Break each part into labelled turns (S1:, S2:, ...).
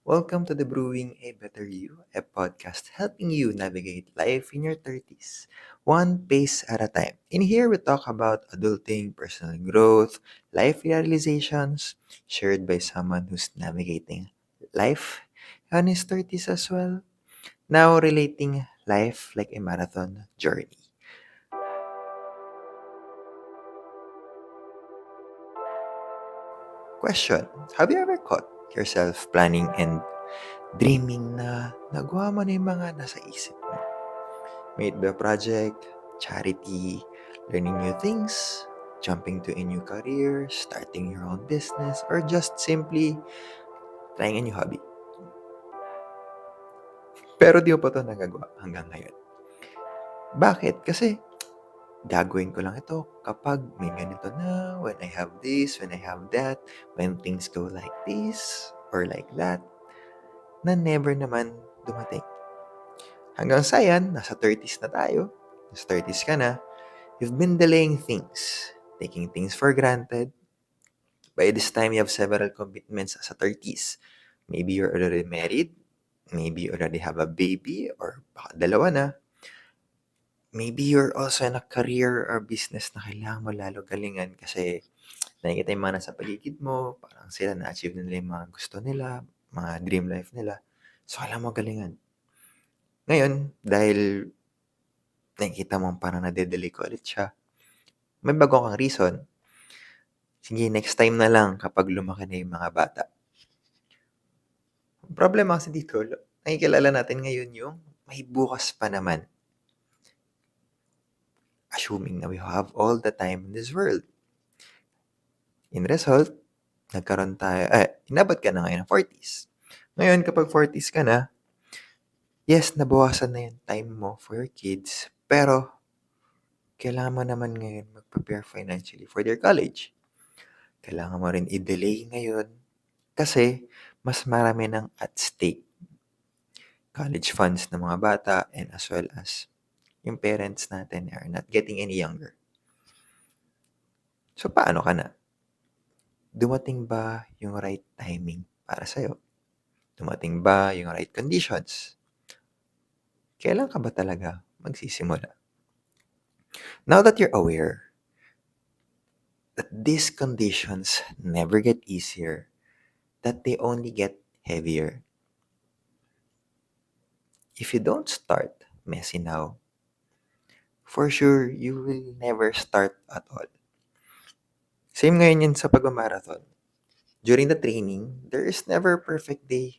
S1: Welcome to the Brewing a Better You, a podcast helping you navigate life in your 30s, one pace at a time. In here, we talk about adulting, personal growth, life realizations, shared by someone who's navigating life on his 30s as well. Now, relating life like a marathon journey. Question: have you ever caught yourself planning and dreaming na nagawa mo na yung mga nasa isip mo? May it be a project, charity, learning new things, jumping to a new career, starting your own business, or just simply trying a new hobby. Pero di mo pa ito nagagawa hanggang ngayon. Bakit? Kasi gagawin ko lang ito kapag may ganito na, when I have this, when I have that, when things go like this or like that, na never naman dumating. Hanggang sa yan, nasa 30s na tayo, nasa 30s ka na, you've been delaying things, taking things for granted. By this time, you have several commitments as a 30s. Maybe you're already married. Maybe you already have a baby or baka dalawa na. Maybe you're also in a career or business na kailangan mo lalo galingan kasi nakikita yung mga nasa paligid mo, parang sila na-achieve nila yung mga gusto nila, mga dream life nila. So, kailangan mo galingan. Ngayon, dahil nakikita mo parang nade-delay ko ulit siya, may bago kang reason. Sige, next time na lang kapag lumaki na yung mga bata. Ang problema kasi dito, nakikilala natin ngayon yung may bukas pa naman. Assuming na we have all the time in this world. In result, inabot ka na ngayon ng 40s. Ngayon, kapag 40s ka na, yes, nabawasan na yung time mo for your kids, pero kailangan mo naman ngayon mag-prepare financially for their college. Kailangan mo rin i-delay ngayon kasi mas marami ng at stake. College funds ng mga bata and as well as yung parents natin are not getting any younger. So, paano ka na? Dumating ba yung right timing para sa'yo? Dumating ba yung right conditions? Kailan ka ba talaga magsisimula? Now that you're aware that these conditions never get easier, that they only get heavier. If you don't start messy now, for sure, you will never start at all. Same ngayon yun sa pag-marathon. During the training, there is never a perfect day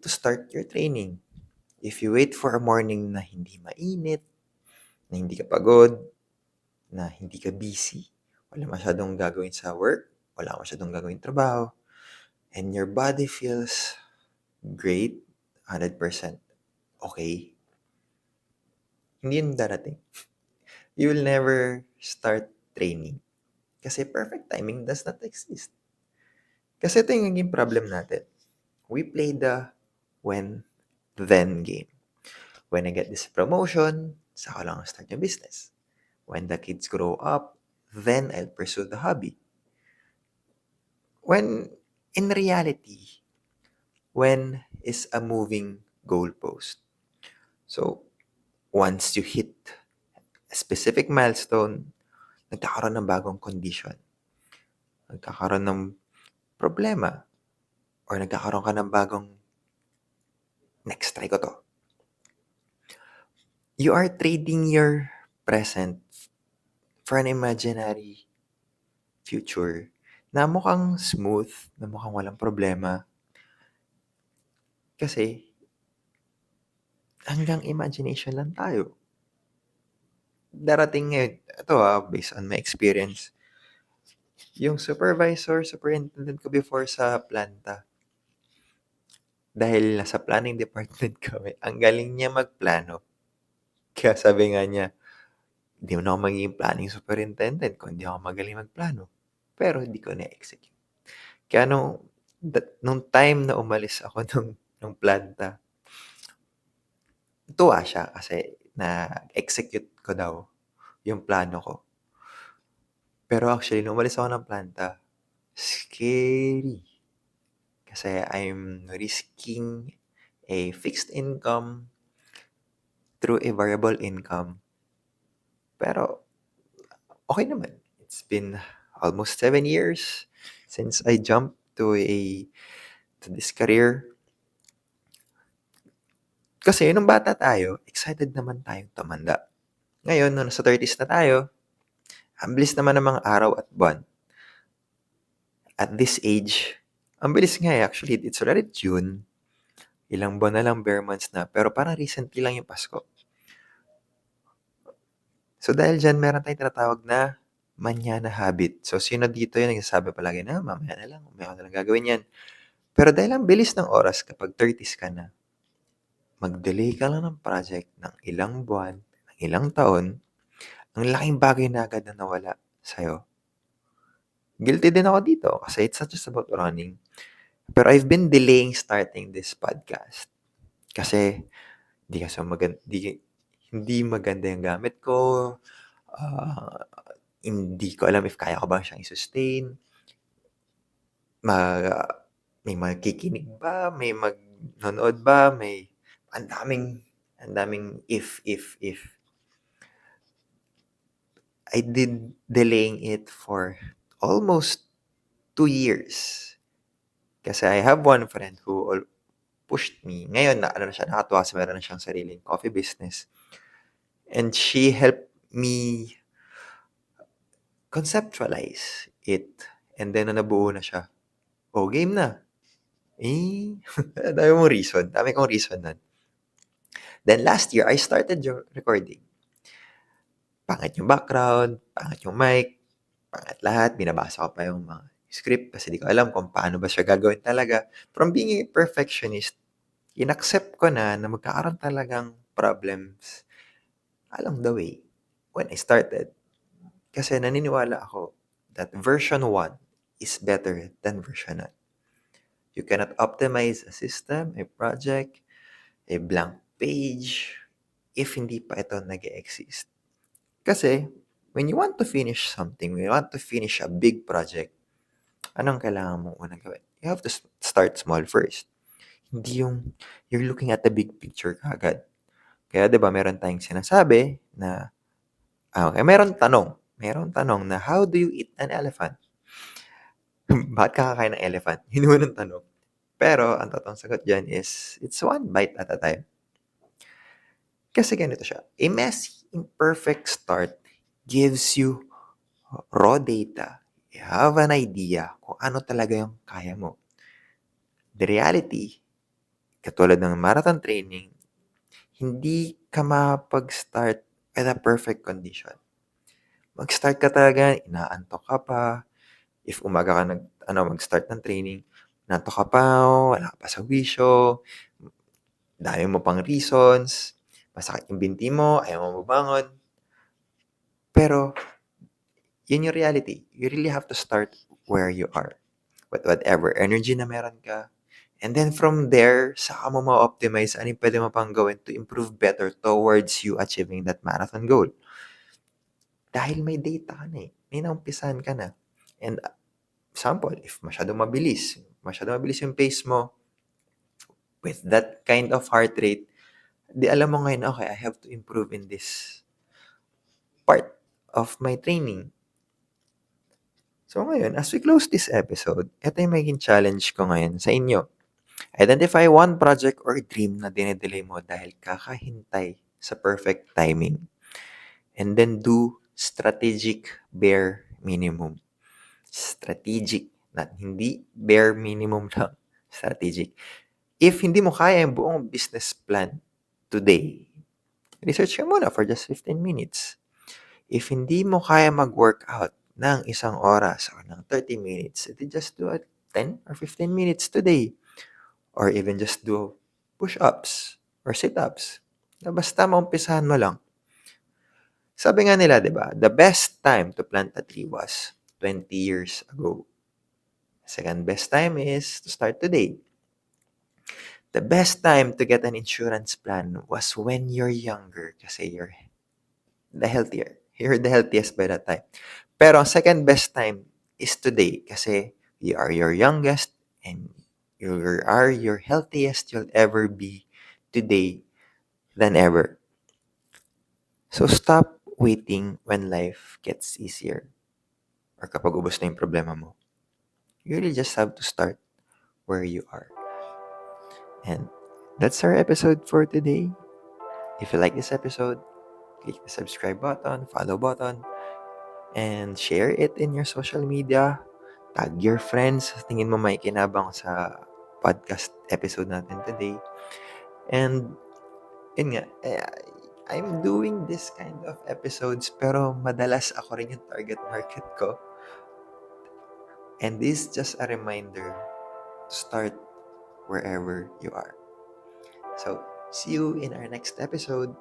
S1: to start your training. If you wait for a morning na hindi mainit, na hindi ka pagod, na hindi ka busy, wala masyadong gagawin sa work, wala masyadong gagawin trabaho, and your body feels great, 100% okay, hindi yun darating. You will never start training. Kasi perfect timing does not exist. Kasi ito yung naging problem natin. We play the when, then game. When I get this promotion, saka lang I'll start yung business. When the kids grow up, then I'll pursue the hobby. When, in reality, when is a moving goalpost. So, once you hit a specific milestone, nagkakaroon ng bagong condition. Nagkakaroon ng problema. Or nagkakaroon ka ng bagong next try ko to. You are trading your present for an imaginary future na mukhang smooth, na mukhang walang problema. Kasi hanggang imagination lang tayo. Darating ngayon, ito based on my experience, yung superintendent ko before sa planta, dahil nasa planning department kami, ang galing niya magplano. Kaya sabi nga niya, hindi mo na ako magiging planning superintendent kung hindi ako magaling magplano. Pero hindi ko na-execute. Kaya nung time na umalis ako nung planta, tuwa siya kasi na-execute ko daw yung plano ko. Pero actually, nung umalis ako ng planta, scary. kasi I'm risking a fixed income through a variable income. Pero okay naman. It's been almost 7 years since I jumped to this career. Kasi nung bata tayo, excited naman tayong tumanda. Ngayon, nung nasa 30s na tayo, ang bilis naman ng mga araw at buwan. At this age, ang bilis nga eh. Actually, it's already June. Ilang buwan na lang, bare months na. Pero parang recently lang yung Pasko. So dahil dyan, meron tayong tinatawag na manana habit. So sino dito yung nagsasabi palagi na, mamaya na lang, mamaya ko na lang gagawin yan. Pero dahil ang bilis ng oras kapag 30s ka na, mag-delay ka lang ng project ng ilang buwan, ng ilang taon, ang laking bagay na agad na nawala sa'yo. Guilty din ako dito kasi it's not just about running. Pero I've been delaying starting this podcast kasi hindi maganda yung gamit ko. ah, hindi ko alam if kaya ko ba siyang i-sustain. May makikinig ba? May magnonood ba? Ang daming if. I did delaying it for almost 2 years. Kasi I have one friend who pushed me. Ngayon, nakatuwa kasi meron na siyang sariling coffee business. And she helped me conceptualize it. And then, nabuo na siya. Oh, game na. Dami kong reason nun. Then last year, I started recording. Pangit yung background, pangit yung mic, pangit lahat. Binabasa ko pa yung mga script kasi di ko alam kung paano ba siya gagawin talaga. From being a perfectionist, inaccept ko na magkakaroon talagang problems along the way when I started. Kasi naniniwala ako that version 1 is better than version 9. You cannot optimize a system, a project, a blank page, if hindi pa ito nag-exist. Kasi, when you want to finish something, when you want to finish a big project, anong kailangan mong unang gawin? You have to start small first. Hindi yung you're looking at the big picture kagad. Kaya 'di ba meron tayong sinasabi na meron tanong na how do you eat an elephant? Bakit ka kakain ng elephant? Yun yung unang tanong. Pero ang totoong sagot diyan is it's one bite at a time. Kasi ganito siya. A messy, imperfect start gives you raw data. You have an idea kung ano talaga yung kaya mo. The reality, katulad ng marathon training, hindi ka mapag-start with a perfect condition. Mag-start ka talaga, inaantok ka pa. If umaga ka mag-start ng training, inaantok ka pa, wala ka pa sa wisyo, dami mo pang reasons, masakit yung binti mo, ayaw mo bumangon. Pero, yun yung reality. You really have to start where you are. With whatever energy na meron ka. And then from there, saka mo ma-optimize ano yung pwede mo pang gawin to improve better towards you achieving that marathon goal. Dahil may data ka na eh. May naumpisahan ka na. And example, if masyadong mabilis yung pace mo, with that kind of heart rate, di alam mo ngayon, okay, I have to improve in this part of my training. So ngayon, as we close this episode, ito yung magiging challenge ko ngayon sa inyo. Identify one project or dream na dinedelay mo dahil kakahintay sa perfect timing. And then do strategic bare minimum. Strategic, not hindi bare minimum lang. Strategic. If hindi mo kaya yung buong business plan today, research ka muna for just 15 minutes. If hindi mo kaya mag-workout ng isang oras or ng 30 minutes, edi just do it 10 or 15 minutes today. Or even just do push-ups or sit-ups. Basta maumpisahan mo lang. Sabi nga nila, di ba, the best time to plant a tree was 20 years ago. Second best time is to start today. The best time to get an insurance plan was when you're younger kasi you're the healthier. You're the healthiest by that time. Pero ang second best time is today kasi you are your youngest and You are your healthiest you'll ever be today than ever. So stop waiting when life gets easier or kapag ubos na yung problema mo. You really just have to start where you are. And that's our episode for today. If you like this episode, click the subscribe button, follow button, and share it in your social media. Tag your friends. Tingin mo may kinabang sa podcast episode natin today. And yun nga, I'm doing this kind of episodes pero madalas ako rin yung target market ko. And this is just a reminder to start wherever you are. So, see you in our next episode.